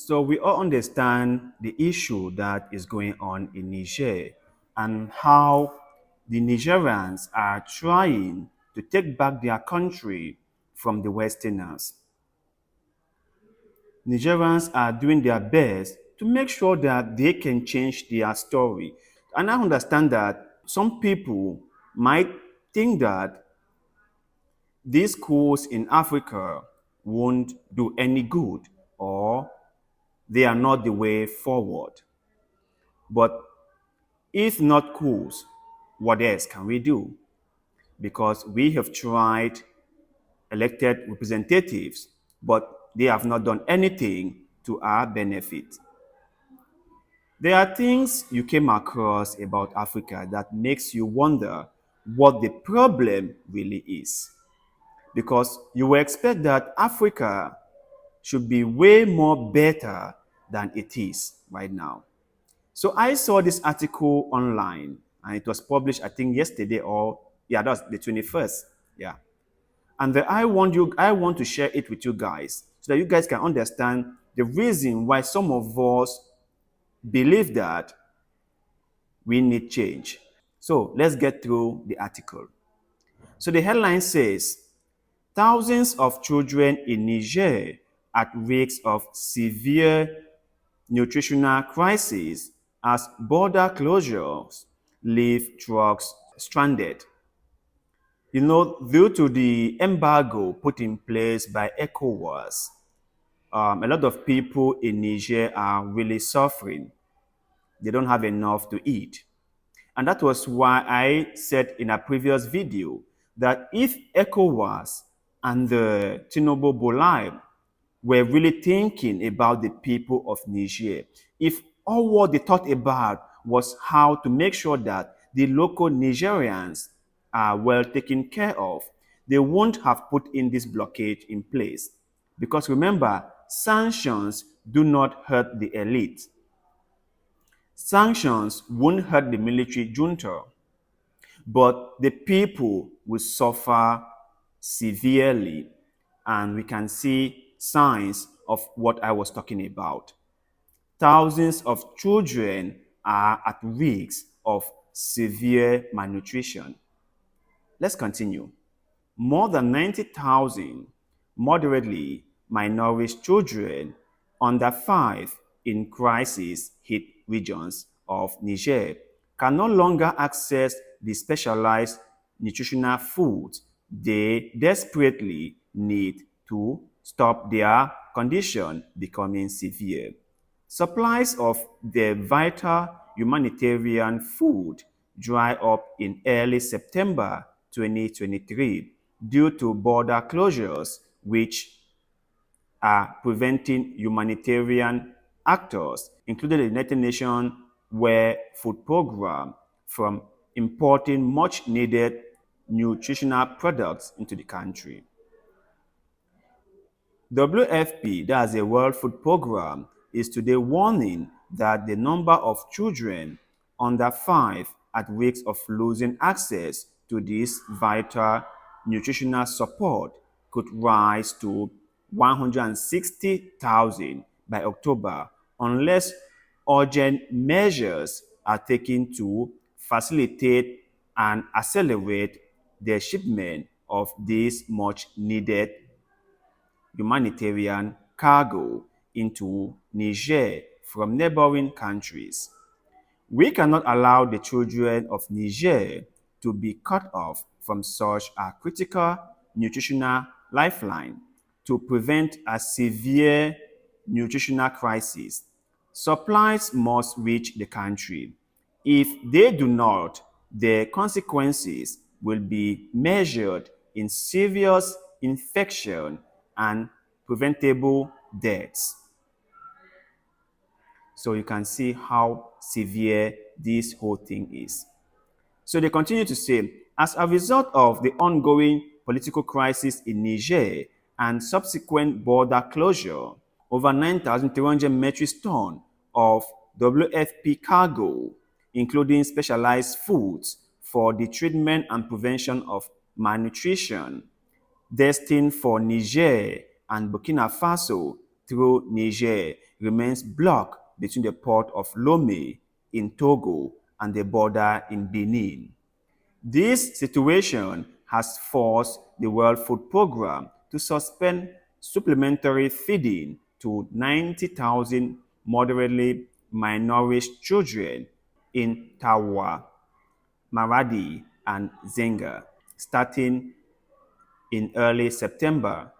So we all understand the issue that is going on in Niger and how the Nigerians are trying to take back their country from the Westerners. Nigerians are doing their best to make sure that they can change their story. And I understand that some people might think that these schools in Africa won't do any good or they are not the way forward. But if not schools, what else can we do? Because we have tried elected representatives, but they have not done anything to our benefit. There are things you came across about Africa that makes you wonder what the problem really is. Because you will expect that Africa should be way more better than it is right now. So I saw this article online and it was published, I think, yesterday or yeah, that's the 21st. Yeah. And I want to share it with you guys so that you guys can understand the reason why some of us believe that we need change. So let's get through the article. So the headline says thousands of children in Niger at risk of severe nutritional crisis as border closures leave trucks stranded. You know, due to the embargo put in place by ECOWAS, a lot of people in Niger are really suffering. They don't have enough to eat. And that was why I said in a previous video that if ECOWAS and the Tinubu Bolai were really thinking about the people of Niger, if all what they thought about was how to make sure that the local Nigerians are well taken care of, they won't have put in this blockade in place. Because remember, sanctions do not hurt the elite. Sanctions won't hurt the military junta, but the people will suffer severely, and we can see signs of what I was talking about. Thousands of children are at risk of severe malnutrition. Let's continue. More than 90,000 moderately malnourished children under 5 in crisis hit regions of Niger can no longer access the specialized nutritional foods they desperately need to stop their condition becoming severe. Supplies of the vital humanitarian food dry up in early September 2023 due to border closures, which are preventing humanitarian actors, including the United Nations World Food Program, from importing much needed nutritional products into the country. WFP, that's the World Food Program, is today warning that the number of children under 5 at risk of losing access to this vital nutritional support could rise to 160,000 by October unless urgent measures are taken to facilitate and accelerate the shipment of this much needed humanitarian cargo into Niger from neighboring countries. We cannot allow the children of Niger to be cut off from such a critical nutritional lifeline to prevent a severe nutritional crisis. Supplies must reach the country. If they do not, the consequences will be measured in serious infection and preventable deaths. So you can see how severe this whole thing is. So they continue to say, as a result of the ongoing political crisis in Niger and subsequent border closure, over 9,300 metric tons of WFP cargo, including specialized foods for the treatment and prevention of malnutrition, destined for Niger and Burkina Faso through Niger, remains blocked between the port of Lomé in Togo and the border in Benin. This situation has forced the World Food Programme to suspend supplementary feeding to 90,000 moderately malnourished children in Tawa, Maradi, and Zenga, starting in early September.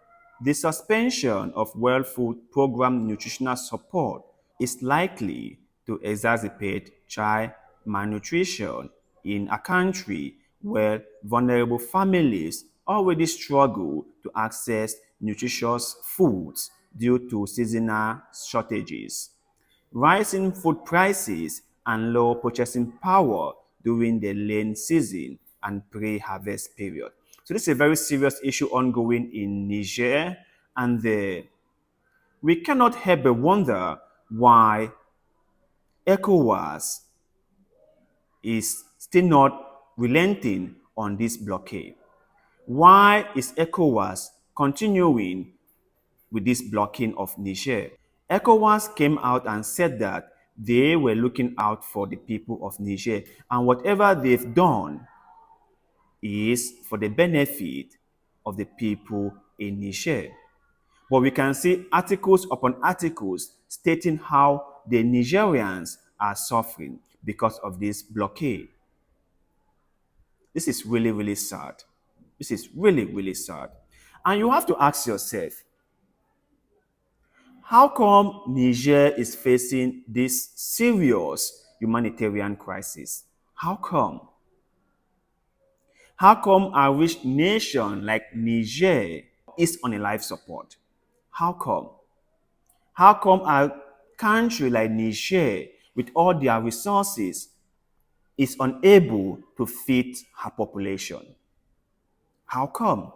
The suspension of World Food Programme nutritional support is likely to exacerbate child malnutrition in a country where vulnerable families already struggle to access nutritious foods due to seasonal shortages. Rising food prices and low purchasing power during the lean season and pre-harvest period. So this is a very serious issue ongoing in Niger, and we cannot help but wonder why ECOWAS is still not relenting on this blockade. Why is ECOWAS continuing with this blocking of Niger? ECOWAS came out and said that they were looking out for the people of Niger, and whatever they've done is for the benefit of the people in Niger. But we can see articles upon articles stating how the Nigerians are suffering because of this blockade. This is really, really sad. This is really, really sad. And you have to ask yourself, how come Niger is facing this serious humanitarian crisis? How come? How come a rich nation like Niger is on a life support? How come? How come a country like Niger, with all their resources, is unable to feed her population? How come?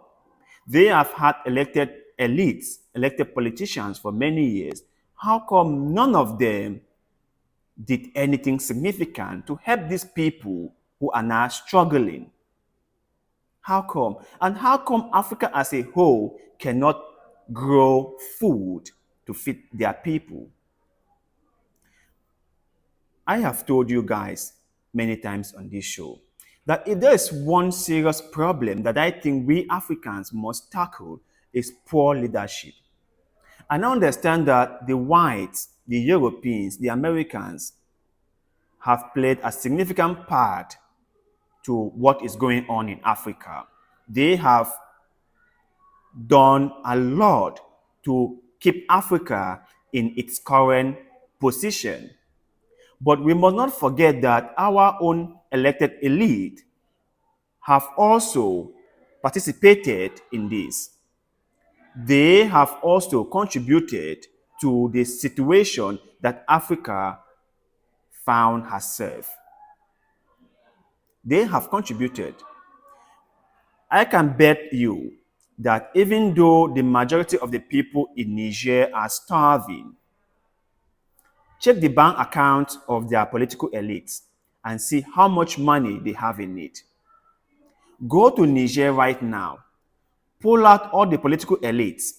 They have had elected elites, elected politicians for many years. How come none of them did anything significant to help these people who are now struggling? How come? And how come Africa as a whole cannot grow food to feed their people? I have told you guys many times on this show that if there is one serious problem that I think we Africans must tackle is poor leadership. And I understand that the whites, the Europeans, the Americans have played a significant part to what is going on in Africa. They have done a lot to keep Africa in its current position. But we must not forget that our own elected elite have also participated in this. They have also contributed to the situation that Africa found herself. They have contributed. I can bet you that even though the majority of the people in Niger are starving, check the bank accounts of their political elites and see how much money they have in it. Go to Niger right now, pull out all the political elites,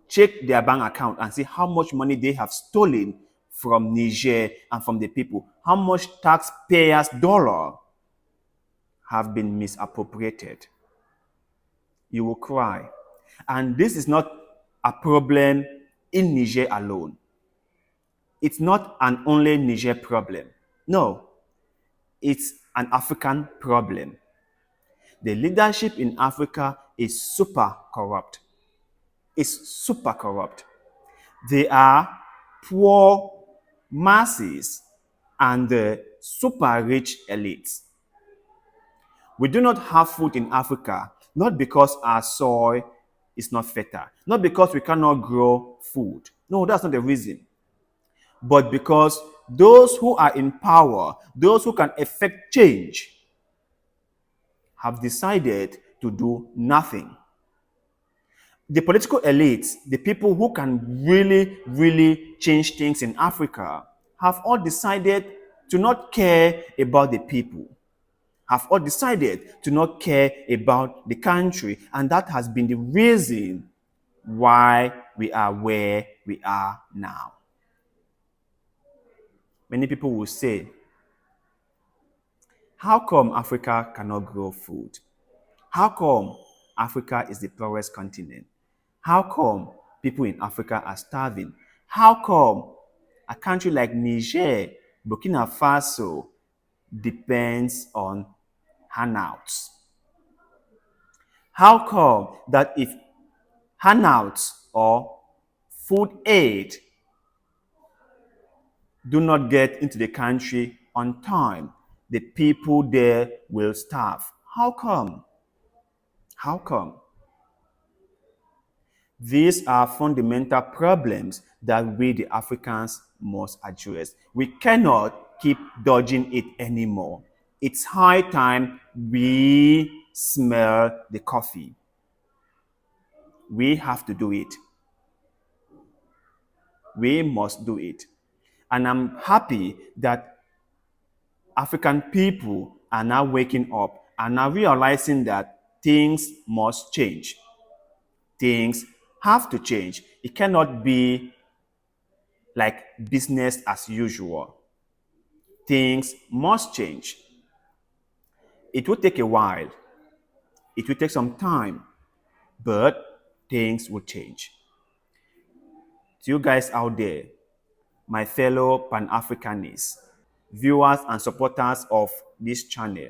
check their bank account and see how much money they have stolen from Niger and from the people. How much taxpayers' dollar have been misappropriated. You will cry. And this is not a problem in Niger alone. It's not an only Niger problem. No, it's an African problem. The leadership in Africa is super corrupt. It's super corrupt. They are poor masses and the super rich elites. We do not have food in Africa, not because our soil is not fertile, not because we cannot grow food. No, that's not the reason. But because those who are in power, those who can effect change, have decided to do nothing. The political elites, the people who can really, really change things in Africa, have all decided to not care about the people, have all decided to not care about the country, and that has been the reason why we are where we are now. Many people will say, how come Africa cannot grow food? How come Africa is the poorest continent? How come people in Africa are starving? How come a country like Niger, Burkina Faso depends on handouts? How come that if handouts or food aid do not get into the country on time, the people there will starve? How come? How come? These are fundamental problems that we, the Africans, must address. We cannot keep dodging it anymore. It's high time we smell the coffee. We have to do it. We must do it. And I'm happy that African people are now waking up and now realizing that things must change. Things have to change. It cannot be like business as usual. Things must change. It will take a while. It will take some time, but things will change. To you guys out there, my fellow Pan-Africanists, viewers and supporters of this channel,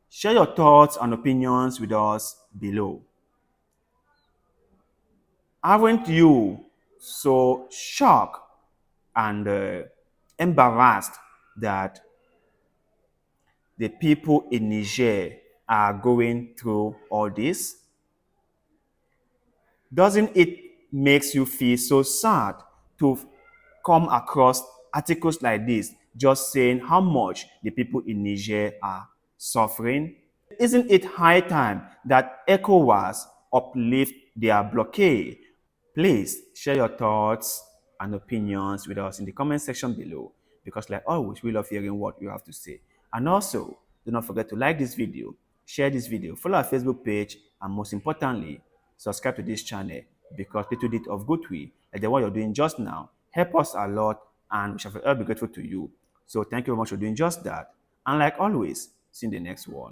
share your thoughts and opinions with us below. Aren't you so shocked and embarrassed that the people in Niger are going through all this? Doesn't it makes you feel so sad to come across articles like this just saying how much the people in Niger are suffering? Isn't it high time that ECOWAS uplift their blockade? Please share your thoughts and opinions with us in the comment section below, because like always, we love hearing what you have to say. And also, do not forget to like this video, share this video, follow our Facebook page, and most importantly, subscribe to this channel, because little bit of good will, like the one you're doing just now, help us a lot, and we shall forever be grateful to you. So thank you very much for doing just that. And like always, see you in the next one.